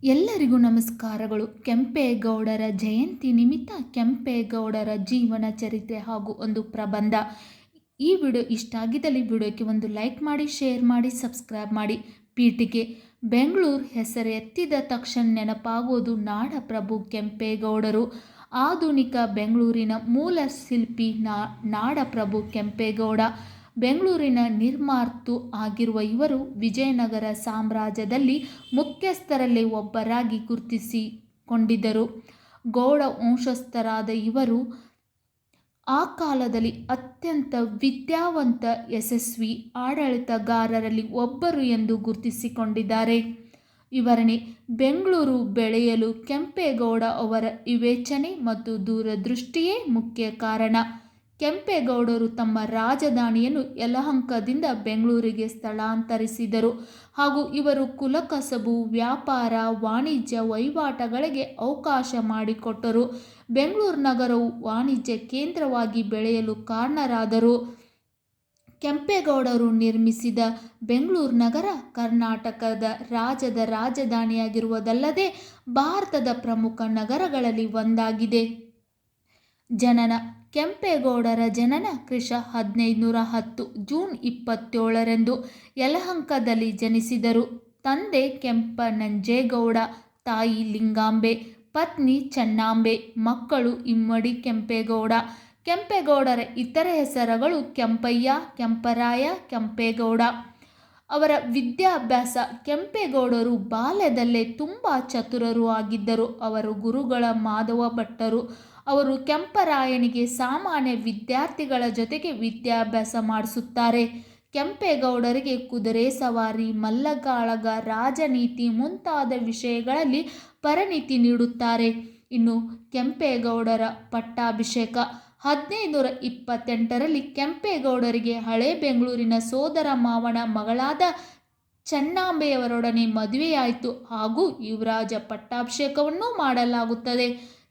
ಎಲ್ಲರಿಗೂ ನಮಸ್ಕಾರಗಳು. ಕೆಂಪೇಗೌಡರ ಜಯಂತಿ ನಿಮಿತ್ತ ಕೆಂಪೇಗೌಡರ ಜೀವನ ಚರಿತ್ರೆ ಹಾಗೂ ಒಂದು ಪ್ರಬಂಧ. ಈ ವಿಡಿಯೋ ಇಷ್ಟ ಆಗಿದ್ದಲ್ಲಿ ವಿಡಿಯೋಕ್ಕೆ ಒಂದು ಲೈಕ್ ಮಾಡಿ, ಶೇರ್ ಮಾಡಿ, ಸಬ್ಸ್ಕ್ರೈಬ್ ಮಾಡಿ. ಪೀಠಿಕೆ: ಬೆಂಗಳೂರು ಹೆಸರು ಎತ್ತಿದ ತಕ್ಷಣ ನೆನಪಾಗುವುದು ನಾಡಪ್ರಭು ಕೆಂಪೇಗೌಡರು. ಆಧುನಿಕ ಬೆಂಗಳೂರಿನ ಮೂಲ ಶಿಲ್ಪಿ ನಾಡಪ್ರಭು ಕೆಂಪೇಗೌಡ. ಬೆಂಗಳೂರಿನ ನಿರ್ಮಾತೃ ಆಗಿರುವ ಇವರು ವಿಜಯನಗರ ಸಾಮ್ರಾಜ್ಯದಲ್ಲಿ ಮುಖ್ಯಸ್ಥರಲ್ಲಿ ಒಬ್ಬರಾಗಿ ಗುರುತಿಸಿಕೊಂಡಿದ್ದರು. ಗೌಡ ವಂಶಸ್ಥರಾದ ಇವರು ಆ ಕಾಲದಲ್ಲಿ ಅತ್ಯಂತ ವಿದ್ಯಾವಂತ, ಯಶಸ್ವಿ ಆಡಳಿತಗಾರರಲ್ಲಿ ಒಬ್ಬರು ಎಂದು ಗುರುತಿಸಿಕೊಂಡಿದ್ದಾರೆ. ವಿವರಣೆ: ಬೆಂಗಳೂರು ಬೆಳೆಯಲು ಕೆಂಪೇಗೌಡ ಅವರ ವಿವೇಚನೆ ಮತ್ತು ದೂರದೃಷ್ಟಿಯೇ ಮುಖ್ಯ ಕಾರಣ. ಕೆಂಪೇಗೌಡರು ತಮ್ಮ ರಾಜಧಾನಿಯನ್ನು ಯಲಹಂಕದಿಂದ ಬೆಂಗಳೂರಿಗೆ ಸ್ಥಳಾಂತರಿಸಿದರು ಹಾಗೂ ಇವರು ಕುಲಕಸಬು, ವ್ಯಾಪಾರ, ವಾಣಿಜ್ಯ ವಹಿವಾಟುಗಳಿಗೆ ಅವಕಾಶ ಮಾಡಿಕೊಟ್ಟರು. ಬೆಂಗಳೂರು ನಗರವು ವಾಣಿಜ್ಯ ಕೇಂದ್ರವಾಗಿ ಬೆಳೆಯಲು ಕಾರಣರಾದರು. ಕೆಂಪೇಗೌಡರು ನಿರ್ಮಿಸಿದ ಬೆಂಗಳೂರು ನಗರ ಕರ್ನಾಟಕದ ರಾಜ್ಯದ ರಾಜಧಾನಿಯಾಗಿರುವುದಲ್ಲದೆ ಭಾರತದ ಪ್ರಮುಖ ನಗರಗಳಲ್ಲಿ ಒಂದಾಗಿದೆ. ಜನನ: ಕೆಂಪೇಗೌಡರ ಜನನ ಕ್ರಿ.ಶ. 1510 ಜೂನ್ 27ರಂದು ಯಲಹಂಕದಲ್ಲಿ ಜನಿಸಿದರು. ತಂದೆ ಕೆಂಪನಂಜೇಗೌಡ, ತಾಯಿ ಲಿಂಗಾಂಬೆ, ಪತ್ನಿ ಚೆನ್ನಾಂಬೆ. ಮಕ್ಕಳು: ಇಮ್ಮಡಿ ಕೆಂಪೇಗೌಡ. ಕೆಂಪೇಗೌಡರ ಇತರೆ ಹೆಸರುಗಳು ಕೆಂಪಯ್ಯ, ಕೆಂಪರಾಯ, ಕೆಂಪೇಗೌಡ. ಅವರ ವಿದ್ಯಾಭ್ಯಾಸ: ಕೆಂಪೇಗೌಡರು ಬಾಲ್ಯದಲ್ಲೇ ತುಂಬ ಚತುರರೂ ಆಗಿದ್ದರು. ಅವರ ಗುರುಗಳ ಮಾಧವ ಭಟ್ಟರು. ಅವರು ಕೆಂಪರಾಯನಿಗೆ ಸಾಮಾನ್ಯ ವಿದ್ಯಾರ್ಥಿಗಳ ಜೊತೆಗೆ ವಿದ್ಯಾಭ್ಯಾಸ ಮಾಡಿಸುತ್ತಾರೆ. ಕೆಂಪೇಗೌಡರಿಗೆ ಕುದುರೆ ಸವಾರಿ, ಮಲ್ಲಗಾಳಗ, ರಾಜನೀತಿ ಮುಂತಾದ ವಿಷಯಗಳಲ್ಲಿ ಪರಿಣಿತಿ ನೀಡುತ್ತಾರೆ. ಇನ್ನು ಕೆಂಪೇಗೌಡರ ಪಟ್ಟಾಭಿಷೇಕ: 1528ರಲ್ಲಿ ಕೆಂಪೇಗೌಡರಿಗೆ ಹಳೆ ಬೆಂಗಳೂರಿನ ಸೋದರ ಮಾವನ ಮಗಳಾದ ಚೆನ್ನಾಂಬೆಯವರೊಡನೆ ಮದುವೆಯಾಯಿತು ಹಾಗೂ ಯುವರಾಜ ಪಟ್ಟಾಭಿಷೇಕವನ್ನೂ ಮಾಡಲಾಗುತ್ತದೆ.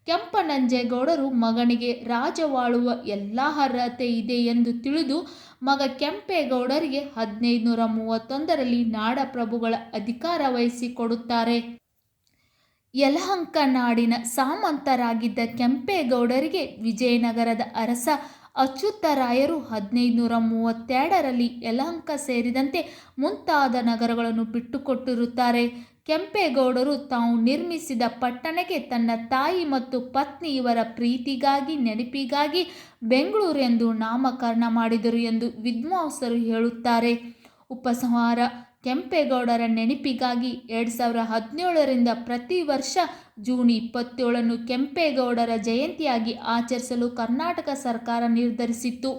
ಕೆಂಪನಂಜೇಗೌಡರು ಮಗನಿಗೆ ರಾಜ್ಯವಾಳುವ ಎಲ್ಲ ಅರ್ಹತೆ ಇದೆ ಎಂದು ತಿಳಿದು ಮಗ ಕೆಂಪೇಗೌಡರಿಗೆ 1531ರಲ್ಲಿ ನಾಡಪ್ರಭುಗಳ ಅಧಿಕಾರ ವಹಿಸಿಕೊಡುತ್ತಾರೆ. ಯಲಹಂಕ ನಾಡಿನ ಸಾಮಂತರಾಗಿದ್ದ ಕೆಂಪೇಗೌಡರಿಗೆ ವಿಜಯನಗರದ ಅರಸ ಅಚ್ಯುತರಾಯರು 1532ರಲ್ಲಿ ಯಲಹಂಕ ಸೇರಿದಂತೆ ಮುಂತಾದ ನಗರಗಳನ್ನು ಬಿಟ್ಟುಕೊಟ್ಟಿರುತ್ತಾರೆ. ಕೆಂಪೇಗೌಡರು ತಾವು ನಿರ್ಮಿಸಿದ ಪಟ್ಟಣಕ್ಕೆ ತನ್ನ ತಾಯಿ ಮತ್ತು ಪತ್ನಿ ಇವರ ಪ್ರೀತಿಗಾಗಿ, ನೆನಪಿಗಾಗಿ ಬೆಂಗಳೂರು ಎಂದು ನಾಮಕರಣ ಮಾಡಿದರು ಎಂದು ವಿದ್ವಾಂಸರು ಹೇಳುತ್ತಾರೆ. ಉಪಸಂಹಾರ: ಕೆಂಪೇಗೌಡರ ನೆನಪಿಗಾಗಿ 2017ರಿಂದ ಪ್ರತಿ ವರ್ಷ ಜೂನ್ 27ನ್ನು ಕೆಂಪೇಗೌಡರ ಜಯಂತಿಯಾಗಿ ಆಚರಿಸಲು ಕರ್ನಾಟಕ ಸರ್ಕಾರ ನಿರ್ಧರಿಸಿತ್ತು.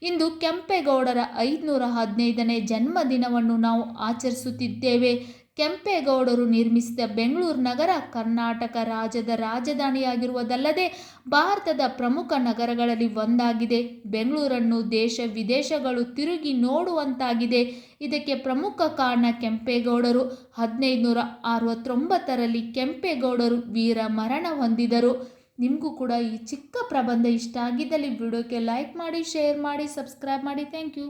ಇಂದು ಕೆಂಪೇಗೌಡರ 515ನೇ ಜನ್ಮದಿನವನ್ನು ನಾವು ಆಚರಿಸುತ್ತಿದ್ದೇವೆ. ಕೆಂಪೇಗೌಡರು ನಿರ್ಮಿಸಿದ ಬೆಂಗಳೂರು ನಗರ ಕರ್ನಾಟಕ ರಾಜ್ಯದ ರಾಜಧಾನಿಯಾಗಿರುವುದಲ್ಲದೆ ಭಾರತದ ಪ್ರಮುಖ ನಗರಗಳಲ್ಲಿ ಒಂದಾಗಿದೆ. ಬೆಂಗಳೂರನ್ನು ದೇಶ ವಿದೇಶಗಳು ತಿರುಗಿ ನೋಡುವಂತಾಗಿದೆ. ಇದಕ್ಕೆ ಪ್ರಮುಖ ಕಾರಣ ಕೆಂಪೇಗೌಡರು. 1569ರಲ್ಲಿ ಕೆಂಪೇಗೌಡರು ವೀರ ಮರಣ ಹೊಂದಿದರು. ನಿಮಗೂ ಕೂಡ ಈ ಚಿಕ್ಕ ಪ್ರಬಂಧ ಇಷ್ಟ ಆಗಿದ್ದಲ್ಲಿ ವಿಡಿಯೋಕ್ಕೆ ಲೈಕ್ ಮಾಡಿ, ಶೇರ್ ಮಾಡಿ, ಸಬ್ಸ್ಕ್ರೈಬ್ ಮಾಡಿ. Thank you.